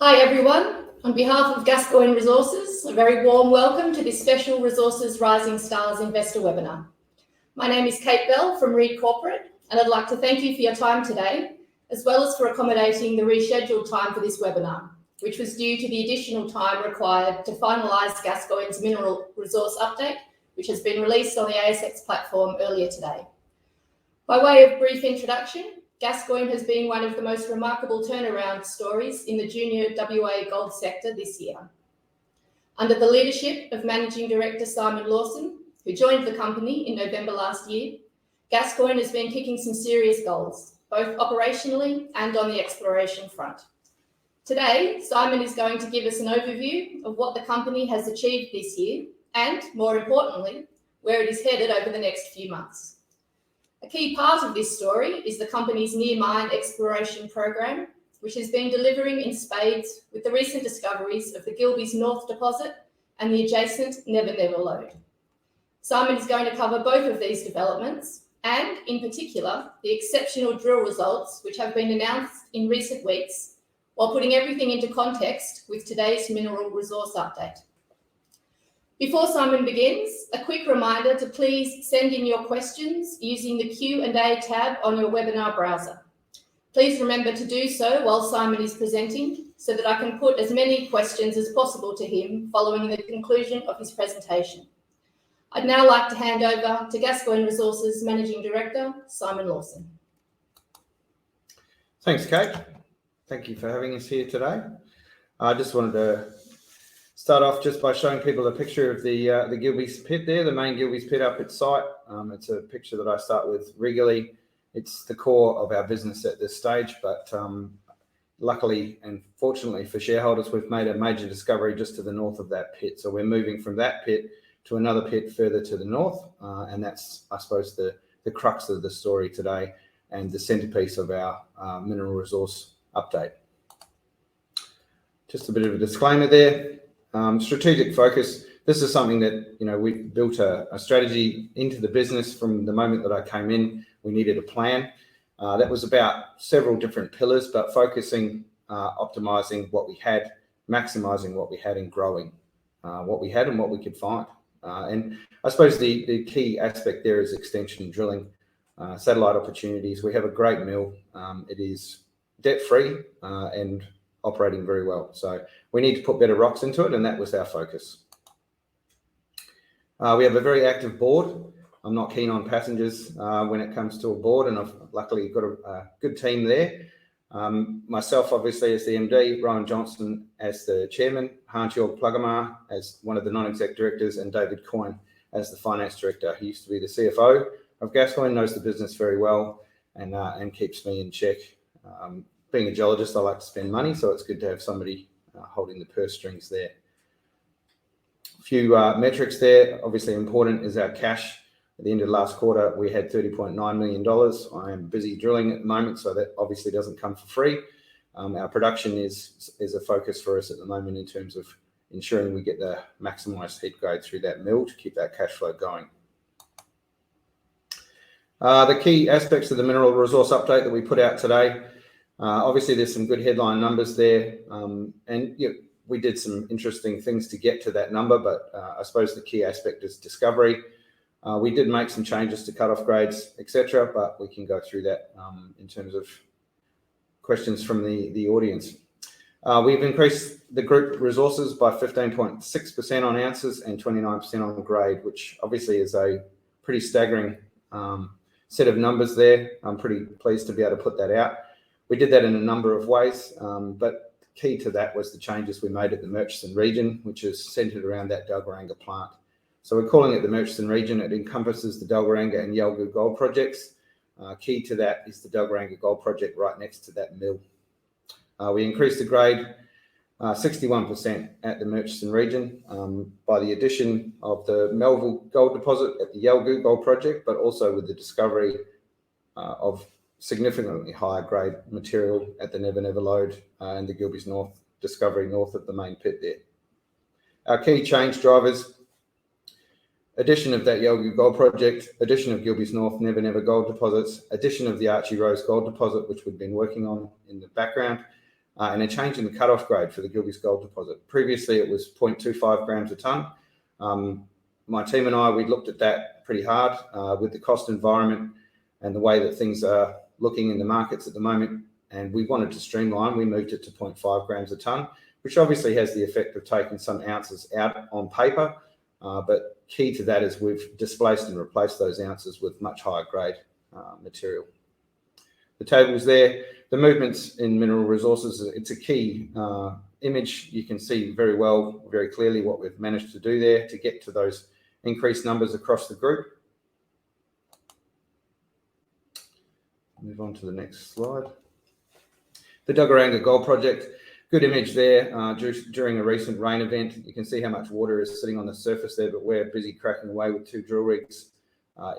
Hi everyone, on behalf of Gascoyne Resources, a very warm welcome to this special Resources Rising Stars Investor webinar. My name is Kate Bell from Reed Corporate, and I'd like to thank you for your time today, as well as for accommodating the rescheduled time for this webinar, which was due to the additional time required to finalise Gascoyne's mineral resource update, which has been released on the ASX platform earlier today. By way of brief introduction, Gascoyne has been one of the most remarkable turnaround stories in the junior WA gold sector this year. Under the leadership of Managing Director Simon Lawson, who joined the company in November last year, Gascoyne has been kicking some serious goals, both operationally and on the exploration front. Today, Simon is going to give us an overview of what the company has achieved this year and, more importantly, where it is headed over the next few months. A key part of this story is the company's near-mine exploration program, which has been delivering in spades with the recent discoveries of the Gilbey's North deposit and the adjacent Never Never lode. Simon is going to cover both of these developments and, in particular, the exceptional drill results which have been announced in recent weeks, while putting everything into context with today's mineral resource update. Before Simon begins, a quick reminder to please send in your questions using the Q&A tab on your webinar browser. Please remember to do so while Simon is presenting so that I can put as many questions as possible to him following the conclusion of his presentation. I'd now like to hand over to Gascoyne Resources Managing Director, Simon Lawson. Thanks, Kate. Thank you for having us here today. I just wanted to start off just by showing people a picture of the Gilbey's pit there, the main Gilbey's pit up its site. It's a picture that I start with regularly. It's the core of our business at this stage, but luckily and fortunately for shareholders, we've made a major discovery just to the north of that pit. So we're moving from that pit to another pit further to the north, and that's, I suppose, the crux of the story today and the centerpiece of our mineral resource update. Just a bit of a disclaimer there. Strategic focus. This is something that, we built a strategy into the business from the moment that I came in. We needed a plan. That was about several different pillars, but focusing, optimizing what we had, maximizing what we had, and growing what we had and what we could find. And I suppose the key aspect there is extension drilling, satellite opportunities. We have a great mill. It is debt-free and operating very well. So we need to put better rocks into it, and that was our focus. We have a very active board. I'm not keen on passengers when it comes to a board, and I've luckily got a good team there. Myself, obviously, as the MD, Rowan Johnson as the chairman, Hans-Jörg Plugamar as one of the non-exec directors, and David Coyne as the finance director. He used to be the CFO of Gascoyne, knows the business very well, and keeps me in check. Being a geologist, I like to spend money, so it's good to have somebody holding the purse strings there. A few metrics there. Obviously important is our cash. At the end of the last quarter, we had $30.9 million. I am busy drilling at the moment, so that obviously doesn't come for free. Our production is a focus for us at the moment in terms of ensuring we get the maximised head grade through that mill to keep that cash flow going. The key aspects of the mineral resource update that we put out today. Obviously, there's some good headline numbers there, and we did some interesting things to get to that number, but I suppose the key aspect is discovery. We did make some changes to cut-off grades, etc., but we can go through that in terms of questions from the audience. We've increased the group resources by 15.6% on ounces and 29% on grade, which obviously is a pretty staggering set of numbers there. I'm pretty pleased to be able to put that out. We did that in a number of ways, but key to that was the changes we made at the Murchison region, which is centred around that Dalgaranga plant. So we're calling it the Murchison region. It encompasses the Dalgaranga and Yalgoo gold projects. Key to that is the Dalgaranga gold project right next to that mill. We increased the grade 61% at the Murchison region by the addition of the Melville gold deposit at the Yalgoo gold project, but also with the discovery of significantly higher grade material at the Never Never lode and the Gilbey's North discovery north of the main pit there. Our key change drivers: addition of that Yalgoo gold project, addition of Gilbey's North Never Never gold deposits, addition of the Archie Rose gold deposit, which we've been working on in the background, and a change in the cutoff grade for the Gilbey's gold deposit. Previously, it was 0.25 grams a tonne. My team and I, we looked at that pretty hard with the cost environment and the way that things are looking in the markets at the moment, and we wanted to streamline. We moved it to 0.5 grams a tonne, which obviously has the effect of taking some ounces out on paper, but key to that is we've displaced and replaced those ounces with much higher grade material. The tables there, the movements in mineral resources, it's a key image. You can see very well, very clearly what we've managed to do there to get to those increased numbers across the group. Move on to the next slide. The Dalgaranga Gold Project, good image there during a recent rain event. You can see how much water is sitting on the surface there, but we're busy cracking away with 2 drill rigs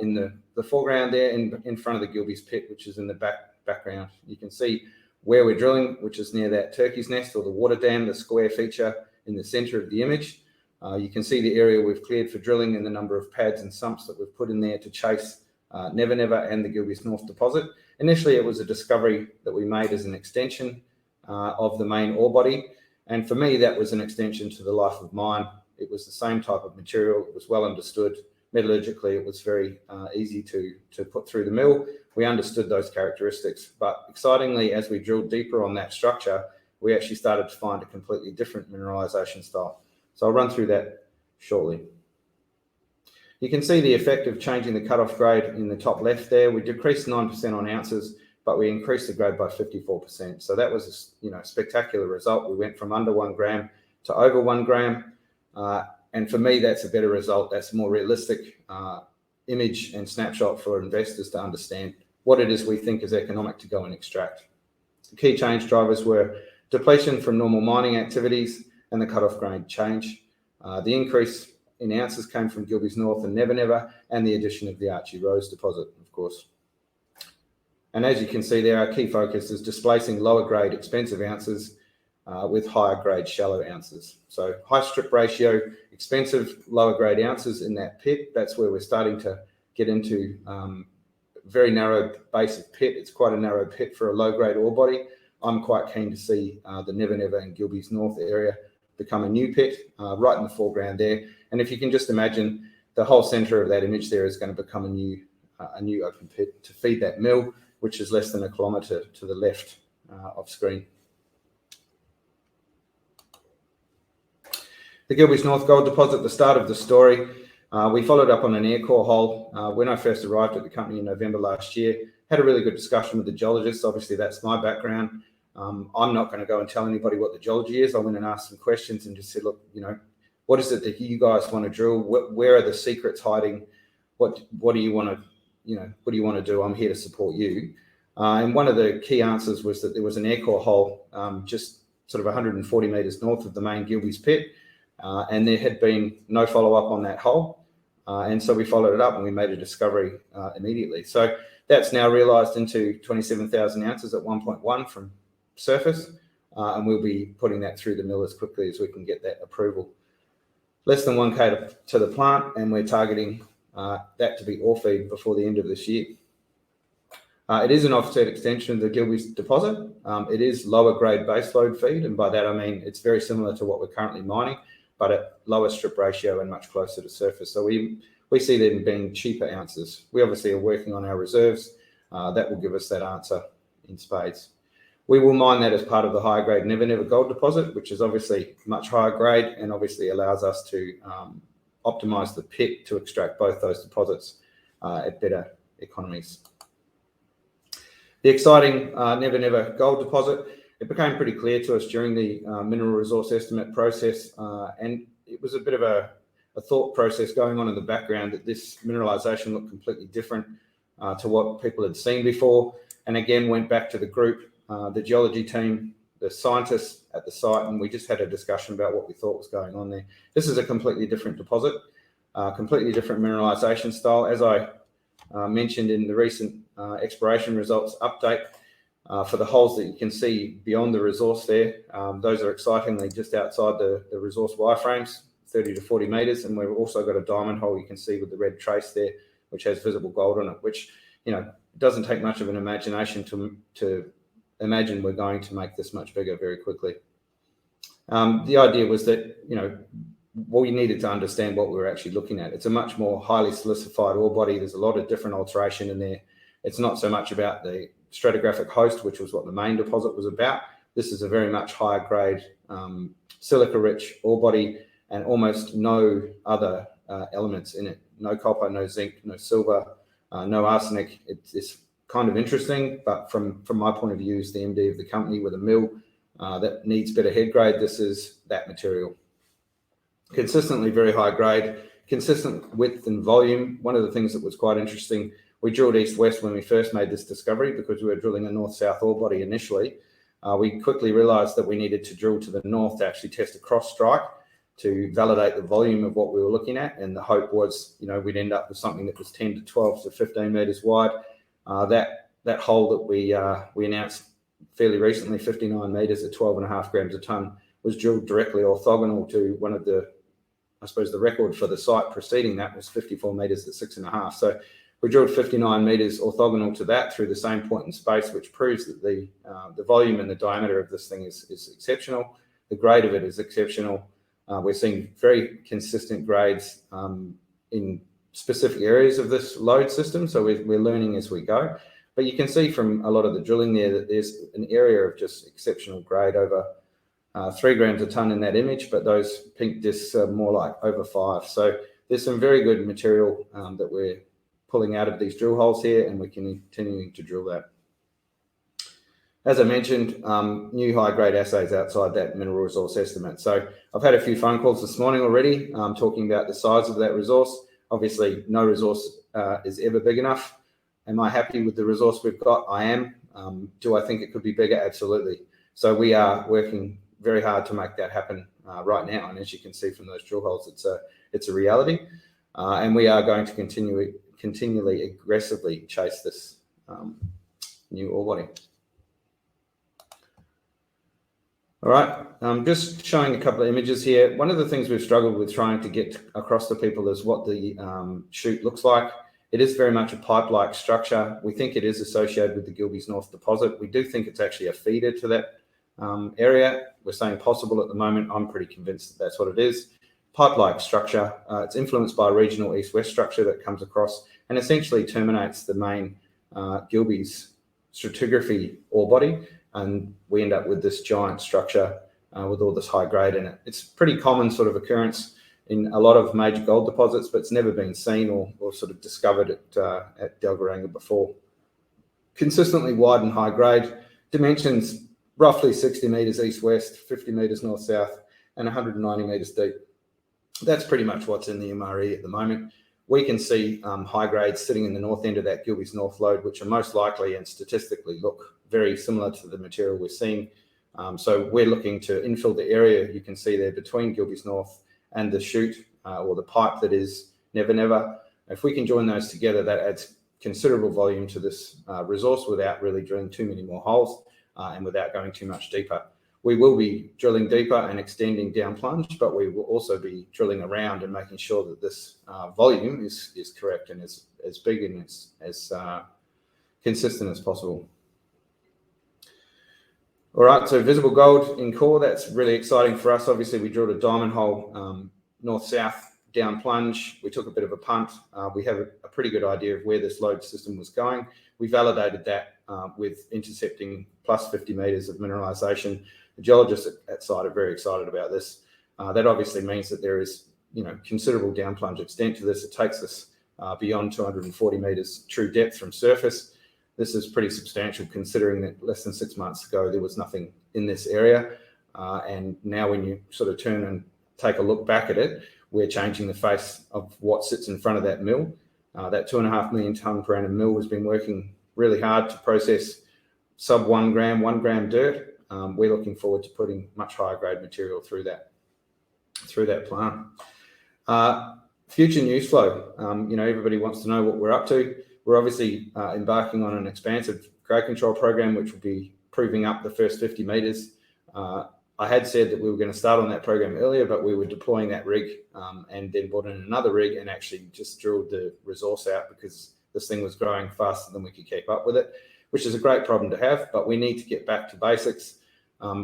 in the foreground there in front of the Gilbey's pit, which is in the background. You can see where we're drilling, which is near that turkey's nest or the water dam, the square feature in the center of the image. You can see the area we've cleared for drilling and the number of pads and sumps that we've put in there to chase Never Never and the Gilbey's North deposit. Initially, it was a discovery that we made as an extension of the main ore body. And for me, that was an extension to the life of mine. It was the same type of material. It was well understood. Metallurgically, it was very easy to put through the mill. We understood those characteristics. But excitingly, as we drilled deeper on that structure, we actually started to find a completely different mineralization style. So I'll run through that shortly. You can see the effect of changing the cutoff grade in the top left there. We decreased 9% on ounces, but we increased the grade by 54%. So that was a spectacular result. We went from under 1 gram to over 1 gram. And for me, that's a better result. That's a more realistic image and snapshot for investors to understand what it is we think is economic to go and extract. The key change drivers were depletion from normal mining activities and the cutoff grade change. The increase in ounces came from Gilbey's North and Never Never, and the addition of the Archie Rose deposit, of course. And as you can see there, our key focus is displacing lower grade expensive ounces with higher grade shallow ounces. So high strip ratio, expensive lower grade ounces in that pit. That's where we're starting to get into very narrow base of pit. It's quite a narrow pit for a low grade ore body. I'm quite keen to see the Never Never and Gilbey's North area become a new pit right in the foreground there. And if you can just imagine, the whole center of that image there is going to become a new open pit to feed that mill, which is less than a kilometre to the left of screen. The Gilbey's North gold deposit, the start of the story. We followed up on an air core hole when I first arrived at the company in November last year. Had a really good discussion with the geologists. Obviously, that's my background. I'm not going to go and tell anybody what the geology is. I went and asked some questions and just said, look, what is it that you guys want to drill? Where are the secrets hiding? What do you want to, what do you want to do? I'm here to support you. And one of the key answers was that there was an air core hole just sort of 140 meters north of the main Gilbey's pit. And there had been no follow-up on that hole. And so we followed it up and we made a discovery immediately. So that's now realised into 27,000 ounces at 1.1 from surface. And we'll be putting that through the mill as quickly as we can get that approval. Less than 1K to the plant, and we're targeting that to be ore feed before the end of this year. It is an offset extension of the Gilbey's deposit. It is lower grade baseload feed, and by that I mean it's very similar to what we're currently mining, but at lower strip ratio and much closer to surface. So we see them being cheaper ounces. We obviously are working on our reserves. That will give us that answer in spades. We will mine that as part of the higher grade Never Never gold deposit, which is obviously much higher grade and obviously allows us to optimize the pit to extract both those deposits at better economies. The exciting Never Never gold deposit, it became pretty clear to us during the mineral resource estimate process, and it was a bit of a thought process going on in the background that this mineralization looked completely different to what people had seen before. And again, went back to the group, the geology team, the scientists at the site, and we just had a discussion about what we thought was going on there. This is a completely different deposit, completely different mineralization style. As I mentioned in the recent exploration results update, for the holes that you can see beyond the resource there, those are excitingly just outside the resource wireframes, 30 to 40 meters. And we've also got a diamond hole you can see with the red trace there, which has visible gold on it, which, doesn't take much of an imagination to imagine we're going to make this much bigger very quickly. The idea was that, we needed to understand what we were actually looking at. It's a much more highly silicified ore body. There's a lot of different alteration in there. It's not so much about the stratigraphic host, which was what the main deposit was about. This is a very much higher grade silica-rich ore body, and almost no other elements in it. No copper, no zinc, no silver, no arsenic. It's kind of interesting, but from my point of view as the MD of the company with a mill that needs better head grade, this is that material. Consistently very high grade, consistent width and volume. One of the things that was quite interesting, we drilled east-west when we first made this discovery because we were drilling a north-south ore body initially. We quickly realised that we needed to drill to the north to actually test a cross strike to validate the volume of what we were looking at, and the hope was, we'd end up with something that was 10 to 12 to 15 metres wide. That hole that we announced fairly recently, 59 metres at 12.5 grams a tonne, was drilled directly orthogonal to one of the, I suppose the record for the site preceding that was 54 metres at 6.5. So we drilled 59 metres orthogonal to that through the same point in space, which proves that the volume and the diameter of this thing is exceptional. The grade of it is exceptional. We're seeing very consistent grades in specific areas of this lode system, so we're learning as we go. But you can see from a lot of the drilling there that there's an area of just exceptional grade over 3 grams a tonne in that image, but those pink discs are more like over 5. So there's some very good material that we're pulling out of these drill holes here, and we're continuing to drill that. As I mentioned, new high-grade assays outside that mineral resource estimate. So I've had a few phone calls this morning already talking about the size of that resource. Obviously, no resource is ever big enough. Am I happy with the resource we've got? I am. Do I think it could be bigger? Absolutely. So we are working very hard to make that happen right now. And as you can see from those drill holes, it's a reality. And we are going to continually aggressively chase this new ore body. All right, just showing a couple of images here. One of the things we've struggled with trying to get across to people is what the chute looks like. It is very much a pipe-like structure. We think it is associated with the Gilbey's North deposit. We do think it's actually a feeder to that area. We're saying possible at the moment. I'm pretty convinced that that's what it is. Pipe-like structure. It's influenced by a regional east-west structure that comes across and essentially terminates the main Gilbey's stratigraphy ore body. And we end up with this giant structure with all this high grade in it. It's a pretty common sort of occurrence in a lot of major gold deposits, but it's never been seen or sort of discovered at Dalgaranga before. Consistently wide and high grade, dimensions roughly 60 metres east-west, 50 metres north-south, and 190 metres deep. That's pretty much what's in the MRE at the moment. We can see high grades sitting in the north end of that Gilbey's North lode, which are most likely and statistically look very similar to the material we're seeing. So we're looking to infill the area you can see there between Gilbey's North and the chute or the pipe that is Never Never. If we can join those together, that adds considerable volume to this resource without really drilling too many more holes and without going too much deeper. We will be drilling deeper and extending down plunge, but we will also be drilling around and making sure that this volume is correct and as big and as consistent as possible. All right, so visible gold in core, that's really exciting for us. Obviously, we drilled a diamond hole north-south down plunge. We took a bit of a punt. We have a pretty good idea of where this lode system was going. We validated that with intercepting plus 50 metres of mineralisation. The geologists at site are very excited about this. That obviously means that there is, considerable down plunge extent to this. It takes us beyond 240 metres true depth from surface. This is pretty substantial considering that less than 6 months ago there was nothing in this area. And now when you sort of turn and take a look back at it, we're changing the face of what sits in front of that mill. That 2.5 million tonne per annum mill has been working really hard to process sub 1 gram dirt. We're looking forward to putting much higher grade material through that plant. Future news flow. Everybody wants to know what we're up to. We're obviously embarking on an expansive grade control program, which will be proving up the first 50 metres. I had said that we were going to start on that program earlier, but we were deploying that rig and then brought in another rig and actually just drilled the resource out because this thing was growing faster than we could keep up with it. which is a great problem to have, but we need to get back to basics.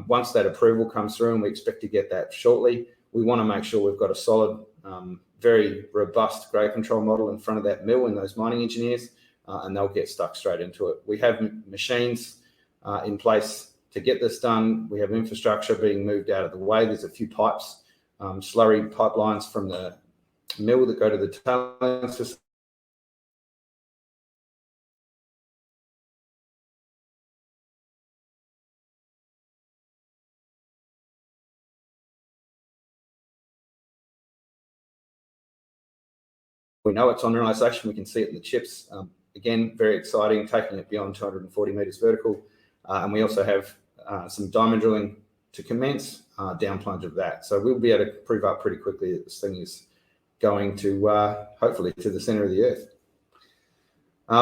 Once that approval comes through, and we expect to get that shortly, we want to make sure we've got a solid, very robust grade control model in front of that mill and those mining engineers, and they'll get stuck straight into it. We have machines in place to get this done. We have infrastructure being moved out of the way. There's a few pipes, slurry pipelines from the mill that go to the tailings facility. We know it's on mineralisation. We can see it in the chips. Again, very exciting, taking it beyond 240 metres vertical. And we also have some diamond drilling to commence, down plunge of that. So we'll be able to prove up pretty quickly that this thing is going to, hopefully, to the centre of the earth.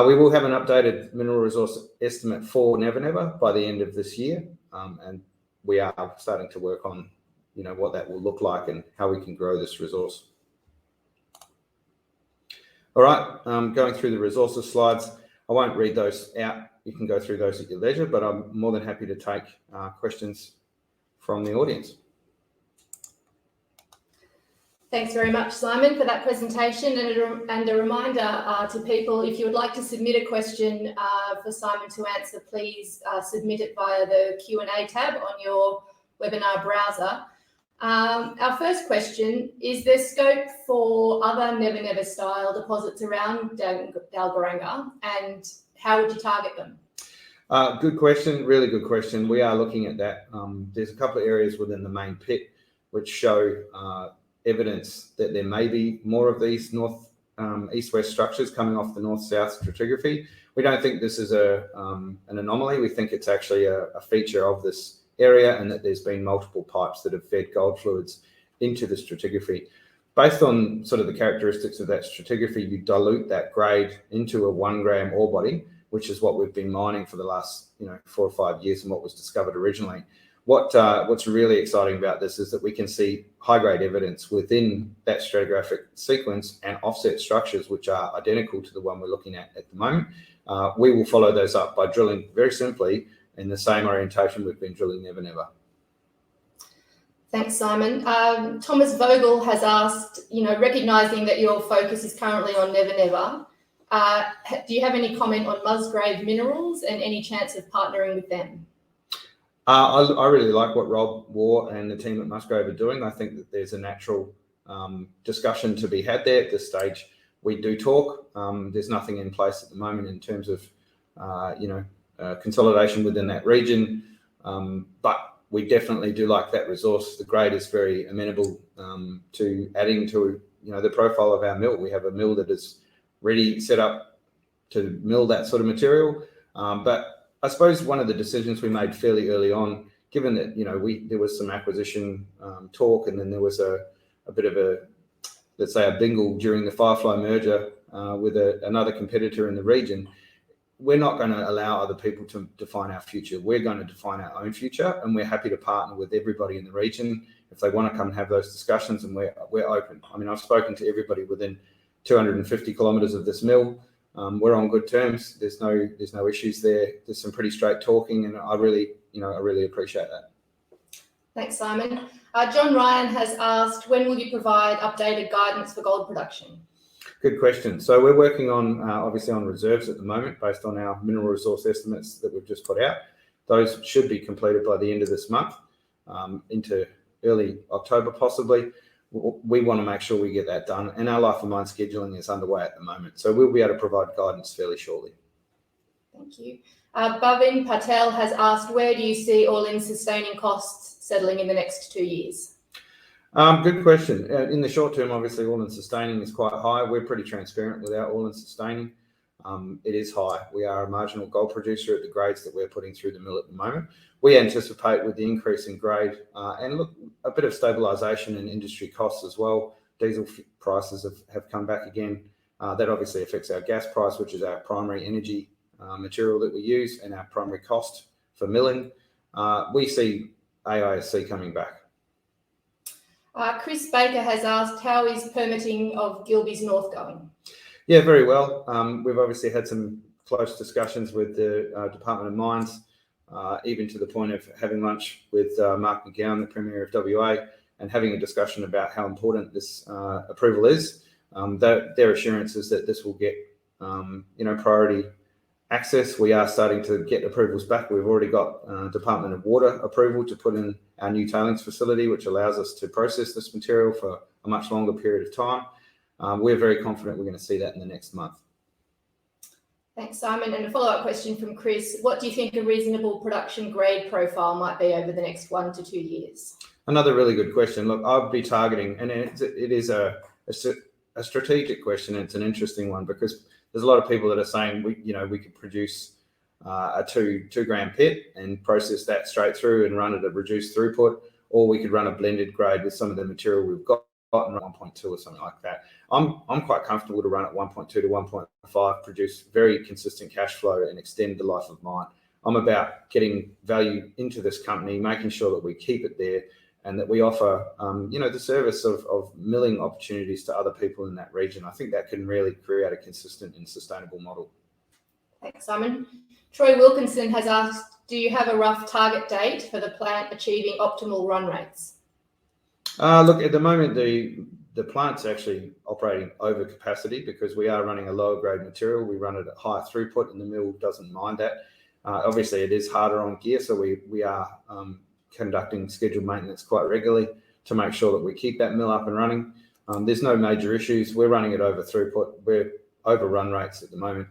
We will have an updated mineral resource estimate for Never Never by the end of this year. And we are starting to work on, what that will look like and how we can grow this resource. All right, going through the resources slides. I won't read those out. You can go through those at your leisure, but I'm more than happy to take questions from the audience. Thanks very much, Simon, for that presentation. And a reminder to people, if you would like to submit a question for Simon to answer, please submit it via the Q&A tab on your webinar browser. Our first question, is there scope for other Never Never style deposits around Dalgaranga, and how would you target them? Good question, really good question. We are looking at that. There's a couple of areas within the main pit which show evidence that there may be more of these north east-west structures coming off the north-south stratigraphy. We don't think this is an anomaly. We think it's actually a feature of this area, and that there's been multiple pipes that have fed gold fluids into the stratigraphy. Based on sort of the characteristics of that stratigraphy, you dilute that grade into a 1 gram ore body, which is what we've been mining for the last 4 or 5 years and what was discovered originally. What's really exciting about this is that we can see high-grade evidence within that stratigraphic sequence and offset structures which are identical to the one we're looking at the moment. We will follow those up by drilling very simply in the same orientation we've been drilling Never Never. Thanks, Simon. Thomas Vogel has asked, recognising that your focus is currently on Never Never, do you have any comment on Musgrave Minerals and any chance of partnering with them? I really like what Rob Waugh and the team at Musgrave are doing. I think that there's a natural discussion to be had there at this stage. We do talk. There's nothing in place at the moment in terms of, consolidation within that region, but we definitely do like that resource. The grade is very amenable to adding to the profile of our mill. We have a mill that is ready, set up to mill that sort of material. But I suppose one of the decisions we made fairly early on, given that there was some acquisition talk, and then there was a bit of a, let's say, a bingle during the Firefly merger with another competitor in the region. We're not going to allow other people to define our future. We're going to define our own future, and we're happy to partner with everybody in the region if they want to come and have those discussions, and we're open. I mean, I've spoken to everybody within 250 kilometres of this mill. We're on good terms. There's no issues there. There's some pretty straight talking, and I really appreciate that. Thanks, Simon. John Ryan has asked, when will you provide updated guidance for gold production? Good question. So we're working on, obviously, on reserves at the moment based on our mineral resource estimates that we've just put out. Those should be completed by the end of this month, into early October possibly. We want to make sure we get that done, and our life of mine scheduling is underway at the moment. So we'll be able to provide guidance fairly shortly. Thank you. Bhavin Patel has asked, where do you see all-in sustaining costs settling in the next 2 years? Good question. In the short term, obviously, all-in sustaining is quite high. We're pretty transparent with our all-in sustaining. It is high. We are a marginal gold producer at the grades that we're putting through the mill at the moment. We anticipate with the increase in grade and look, a bit of stabilisation in industry costs as well. Diesel prices have come back again. That obviously affects our gas price, which is our primary energy material that we use and our primary cost for milling. We see AISC coming back. Chris Baker has asked, how is permitting of Gilbey's North going? Yeah, very well. We've obviously had some close discussions with the Department of Mines, even to the point of having lunch with Mark McGowan, the Premier of WA, and having a discussion about how important this approval is. Their assurance is that this will get priority access. We are starting to get approvals back. We've already got Department of Water approval to put in our new tailings facility, which allows us to process this material for a much longer period of time. We're very confident we're going to see that in the next month. Thanks, Simon. And a follow-up question from Chris. What do you think a reasonable production grade profile might be over the next 1 to 2 years? Another really good question. Look, I'll be targeting, and it is a strategic question. And it's an interesting one because there's a lot of people that are saying we could produce a 2 gram pit and process that straight through and run at a reduced throughput, or we could run a blended grade with some of the material we've got and run 1.2 or something like that. I'm quite comfortable to run at 1.2 to 1.5, produce very consistent cash flow and extend the life of mine. I'm about getting value into this company, making sure that we keep it there, and that we offer, the service of milling opportunities to other people in that region. I think that can really create a consistent and sustainable model. Thanks, Simon. Troy Wilkinson has asked, do you have a rough target date for the plant achieving optimal run rates? Look, at the moment, the plant's actually operating over capacity because we are running a lower grade material. We run it at higher throughput and the mill doesn't mind that. Obviously, it is harder on gear, so we are conducting scheduled maintenance quite regularly to make sure that we keep that mill up and running. There's no major issues. We're running it over throughput. We're over run rates at the moment.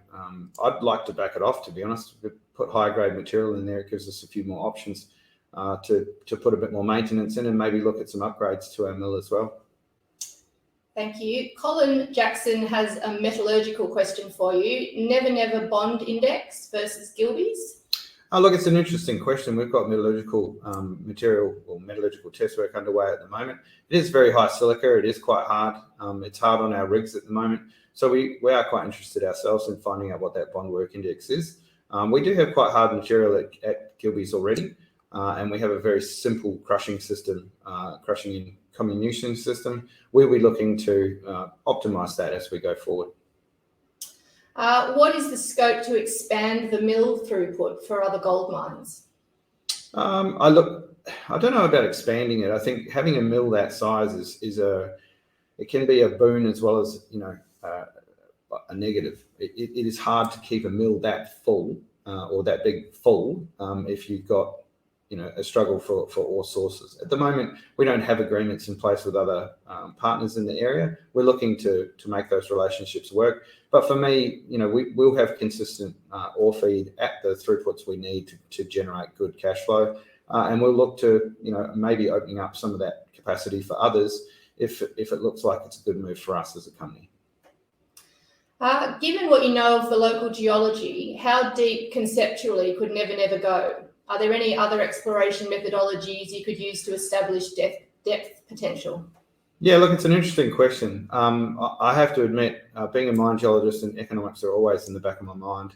I'd like to back it off, to be honest. We put higher grade material in there. It gives us a few more options to put a bit more maintenance in and maybe look at some upgrades to our mill as well. Thank you. Colin Jackson has a metallurgical question for you. Never Never Bond Index versus Gilbey's. Look, it's an interesting question. We've got metallurgical material or metallurgical test work underway at the moment. It is very high silica. It is quite hard. It's hard on our rigs at the moment. So we are quite interested ourselves in finding out what that bond work index is. We do have quite hard material at Gilbey's already, and we have a very simple crushing system, crushing and comminution system. We'll be looking to optimise that as we go forward. What is the scope to expand the mill throughput for other gold mines? I don't know about expanding it. I think having a mill that size it can be a boon as well as a negative. It is hard to keep a mill that full or that big full if you've got a struggle for ore sources. At the moment, we don't have agreements in place with other partners in the area. We're looking to make those relationships work. But for me, we'll have consistent ore feed at the throughputs we need to generate good cash flow. And we'll look to, maybe opening up some of that capacity for others if it looks like it's a good move for us as a company. Given what you know of the local geology, how deep conceptually could Never Never go? Are there any other exploration methodologies you could use to establish depth potential? Yeah, look, it's an interesting question. I have to admit, being a mine geologist and economics are always in the back of my mind.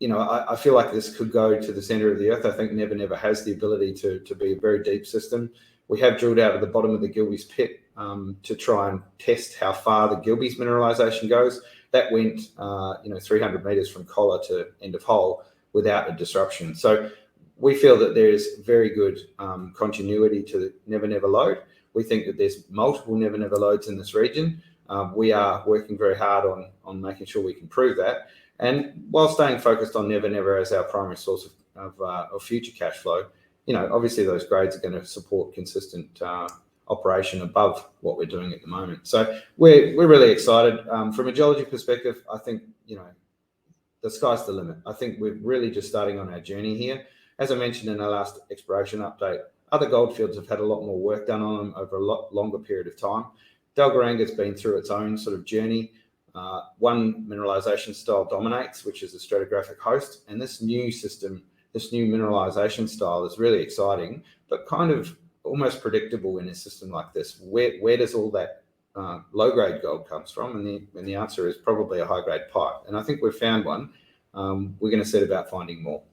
I feel like this could go to the centre of the earth. I think Never Never has the ability to be a very deep system. We have drilled out of the bottom of the Gilbey's pit to try and test how far the Gilbey's mineralisation goes. That went, 300 metres from collar to end of hole without a disruption. So we feel that there is very good continuity to the Never Never lode. We think that there's multiple Never Never lodes in this region. We are working very hard on making sure we can prove that. And while staying focused on Never Never as our primary source of future cash flow, obviously those grades are going to support consistent operation above what we're doing at the moment. So we're really excited. From a geology perspective, I think, the sky's the limit. I think we're really just starting on our journey here. As I mentioned in our last exploration update, other goldfields have had a lot more work done on them over a lot longer period of time. Dalgaranga's been through its own sort of journey. One mineralization style dominates, which is a stratigraphic host. And this new system, this new mineralization style is really exciting, but kind of almost predictable in a system like this. Where does all that low-grade gold comes from? And the answer is probably a high-grade pipe. And I think we've found one. We're going to set about finding more.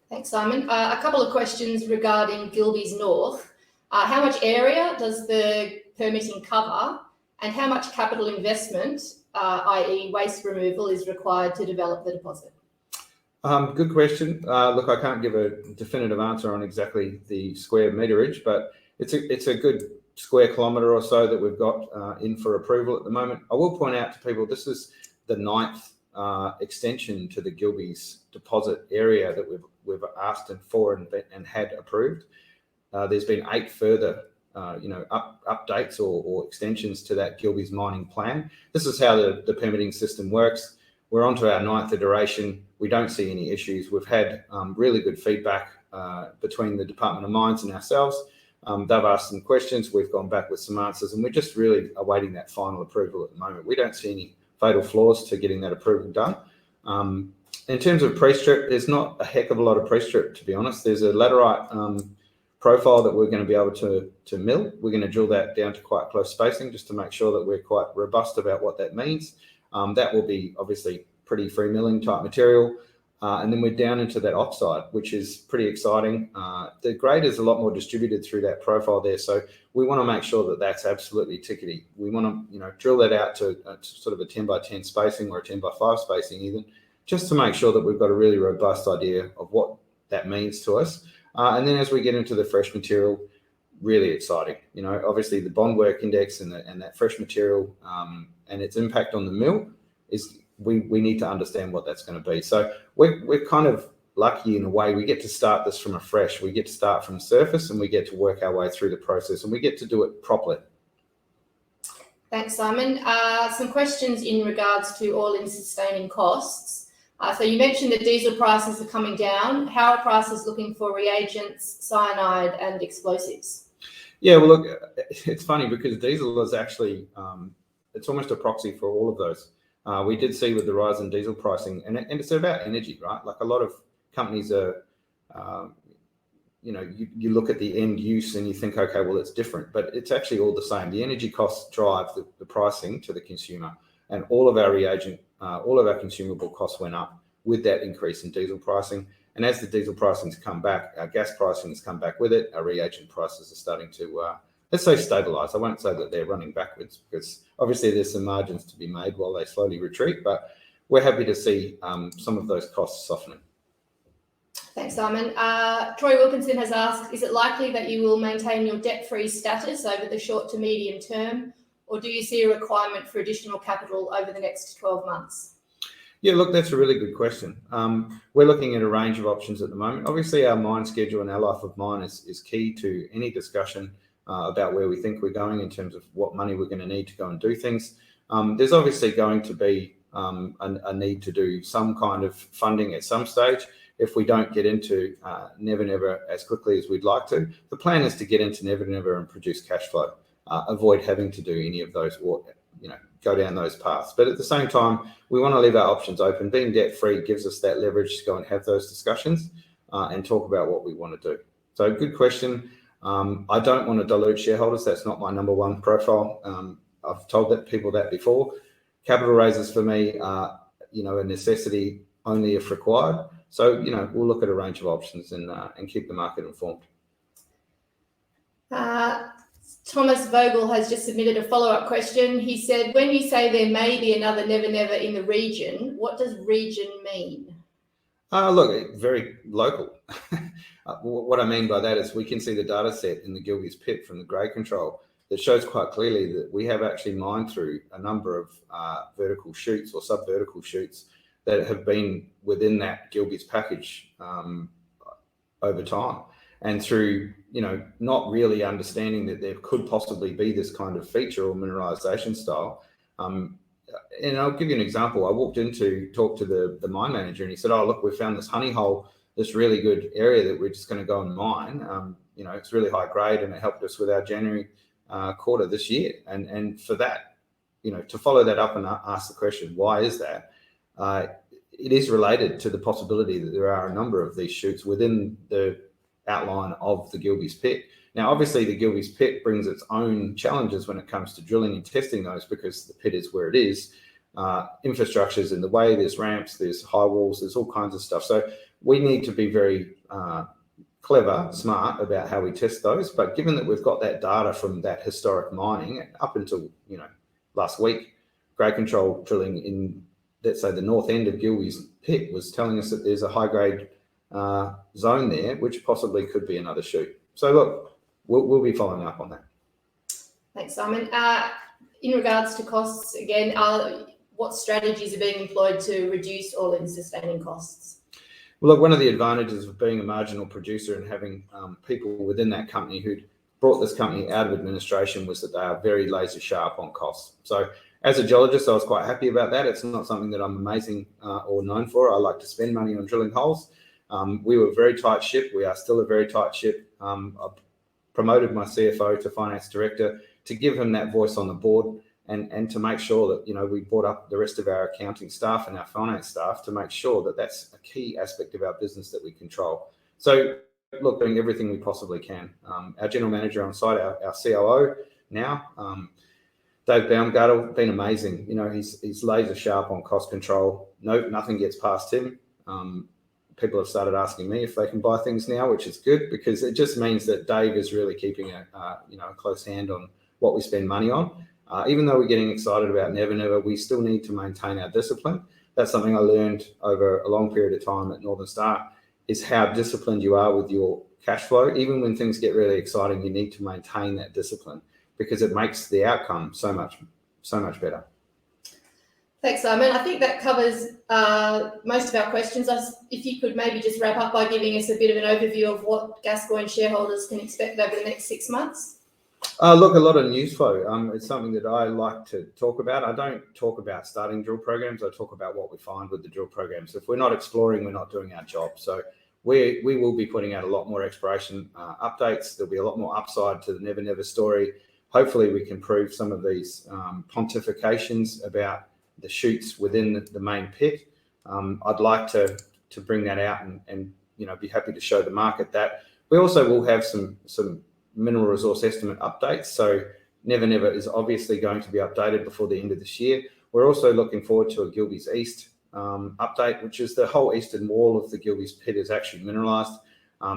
Thanks, Simon. A couple of questions regarding Gilbey's North. How much area does the permitting cover, and how much capital investment i.e. waste removal, is required to develop the deposit? Good question. Look, I can't give a definitive answer on exactly the square meterage, but it's a good square kilometre or so that we've got in for approval at the moment. I will point out to people, this is the 9th extension to the Gilbey's deposit area that we've asked for and had approved. There's been 8 further updates or extensions to that Gilbey's mining plan. This is how the permitting system works. We're on to our 9th iteration. We don't see any issues. We've had really good feedback between the Department of Mines and ourselves. They've asked some questions. We've gone back with some answers, and we're just really awaiting that final approval at the moment. We don't see any fatal flaws to getting that approval done. In terms of pre-strip, there's not a heck of a lot of pre-strip, to be honest. There's a laterite profile that we're going to be able to mill. We're going to drill that down to quite close spacing just to make sure that we're quite robust about what that means. That will be obviously pretty free milling type material. And then we're down into that oxide, which is pretty exciting. The grade is a lot more distributed through that profile there. So we want to make sure that that's absolutely tickety. We want to, drill that out to sort of a 10 by 10 spacing or a 10 by 5 spacing even, just to make sure that we've got a really robust idea of what that means to us. And then as we get into the fresh material, really exciting. Obviously the bond work index and that fresh material and its impact on the mill is, we need to understand what that's going to be. So we're kind of lucky in a way. We get to start this from afresh. We get to start from surface and we get to work our way through the process and we get to do it properly. Thanks, Simon. Some questions in regards to all-in sustaining costs. So you mentioned that diesel prices are coming down. How are prices looking for reagents, cyanide and explosives? Yeah, well, look, it's funny because diesel is actually, it's almost a proxy for all of those. We did see with the rise in diesel pricing, and it's about energy, right? Like a lot of companies are, you look at the end use and you think, okay, well, it's different, but it's actually all the same. The energy costs drive the pricing to the consumer, and all of our consumable costs went up with that increase in diesel pricing. And as the diesel pricing's come back, our gas pricing has come back with it. Our reagent prices are starting to, let's say, stabilise. I won't say that they're running backwards because obviously there's some margins to be made while they slowly retreat, but we're happy to see some of those costs softening. Thanks, Simon. Troy Wilkinson has asked, is it likely that you will maintain your debt-free status over the short to medium term, or do you see a requirement for additional capital over the next 12 months? Yeah, look, that's a really good question. We're looking at a range of options at the moment. Obviously, our mine schedule and our life of mine is key to any discussion about where we think we're going in terms of what money we're going to need to go and do things. There's obviously going to be a need to do some kind of funding at some stage. If we don't get into Never Never as quickly as we'd like to, the plan is to get into Never Never and produce cash flow, avoid having to do any of those, go down those paths. But at the same time, we want to leave our options open. Being debt-free gives us that leverage to go and have those discussions and talk about what we want to do. So good question. I don't want to dilute shareholders. That's not my number one profile. I've told people that before. Capital raises for me are, a necessity only if required. So, we'll look at a range of options and keep the market informed. Thomas Vogel has just submitted a follow-up question. He said, when you say there may be another Never Never in the region, what does region mean? Look, very local. What I mean by that is we can see the data set in the Gilbey's pit from the grade control that shows quite clearly that we have actually mined through a number of vertical shoots or sub-vertical shoots that have been within that Gilbey's package over time. And through, not really understanding that there could possibly be this kind of feature or mineralization style. And I'll give you an example. I walked in to talk to the mine manager and he said, oh, look, we found this honey hole, this really good area that we're just going to go and mine. It's really high grade and it helped us with our January quarter this year. And for that, to follow that up and ask the question, why is that? It is related to the possibility that there are a number of these shoots within the outline of the Gilbey's pit. Now, obviously, the Gilbey's pit brings its own challenges when it comes to drilling and testing those because the pit is where it is. Infrastructure's in the way, there's ramps, there's high walls, there's all kinds of stuff. So we need to be very clever, smart about how we test those. But given that we've got that data from that historic mining up until, last week, grade control drilling in, let's say, the north end of Gilby's pit was telling us that there's a high grade zone there, which possibly could be another shoot. So look, we'll be following up on that. Thanks, Simon. In regards to costs, again, what strategies are being employed to reduce all-in sustaining costs? Well, look, one of the advantages of being a marginal producer and having people within that company who'd brought this company out of administration was that they are very laser sharp on costs. So as a geologist, I was quite happy about that. It's not something that I'm amazing or known for. I like to spend money on drilling holes. We were a very tight ship. We are still a very tight ship. I promoted my CFO to finance director to give him that voice on the board and to make sure that, you know, we brought up the rest of our accounting staff and our finance staff to make sure that that's a key aspect of our business that we control. So look, doing everything we possibly can. Our general manager on site, our COO now, Dave Baumgartel, been amazing. You know, he's laser sharp on cost control. Nothing gets past him. People have started asking me if they can buy things now, which is good because it just means that Dave is really keeping a close hand on what we spend money on. Even though we're getting excited about Never Never, we still need to maintain our discipline. That's something I learned over a long period of time at Northern Star, is how disciplined you are with your cash flow. Even when things get really exciting, you need to maintain that discipline because it makes the outcome so much better. Thanks, Simon. I think that covers most of our questions. If you could maybe just wrap up by giving us a bit of an overview of what Gascoyne shareholders can expect over the next 6 months. Look, a lot of news flow. It's something that I like to talk about. I don't talk about starting drill programs. I talk about what we find with the drill programs. If we're not exploring, we're not doing our job. So we will be putting out a lot more exploration updates. There'll be a lot more upside to the Never Never story. Hopefully we can prove some of these pontifications about the shoots within the main pit. I'd like to bring that out and be happy to show the market that. We also will have some mineral resource estimate updates. So Never Never is obviously going to be updated before the end of this year. We're also looking forward to a Gilbey's East update, which is the whole eastern wall of the Gilbey's pit is actually mineralised.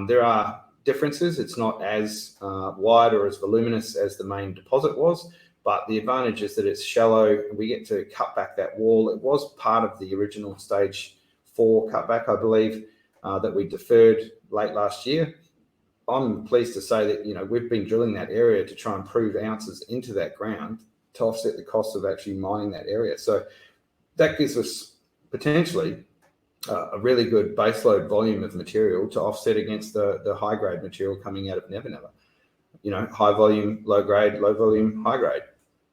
There are differences. It's not as wide or as voluminous as the main deposit was, but the advantage is that it's shallow. We get to cut back that wall. It was part of the original stage 4 cutback, I believe, that we deferred late last year. I'm pleased to say that, we've been drilling that area to try and prove ounces into that ground to offset the cost of actually mining that area. So that gives us potentially a really good baseload volume of material to offset against the high grade material coming out of Never Never. High volume, low grade, low volume, high grade.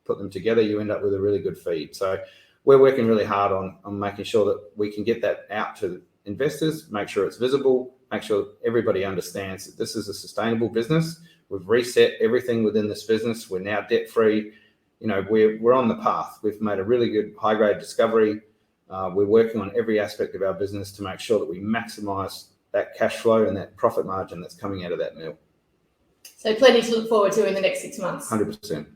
Put them together, you end up with a really good feed. So we're working really hard on making sure that we can get that out to investors, make sure it's visible, make sure everybody understands that this is a sustainable business. We've reset everything within this business. We're now debt free. We're on the path. We've made a really good high grade discovery. We're working on every aspect of our business to make sure that we maximize that cash flow and that profit margin that's coming out of that mill. So plenty to look forward to in the next 6 months. 100%.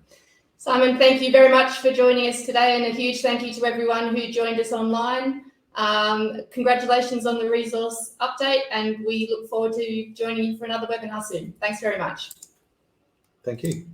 Simon, thank you very much for joining us today, and a huge thank you to everyone who joined us online. Congratulations on the resource update, and we look forward to joining you for another webinar soon. Thanks very much. Thank you.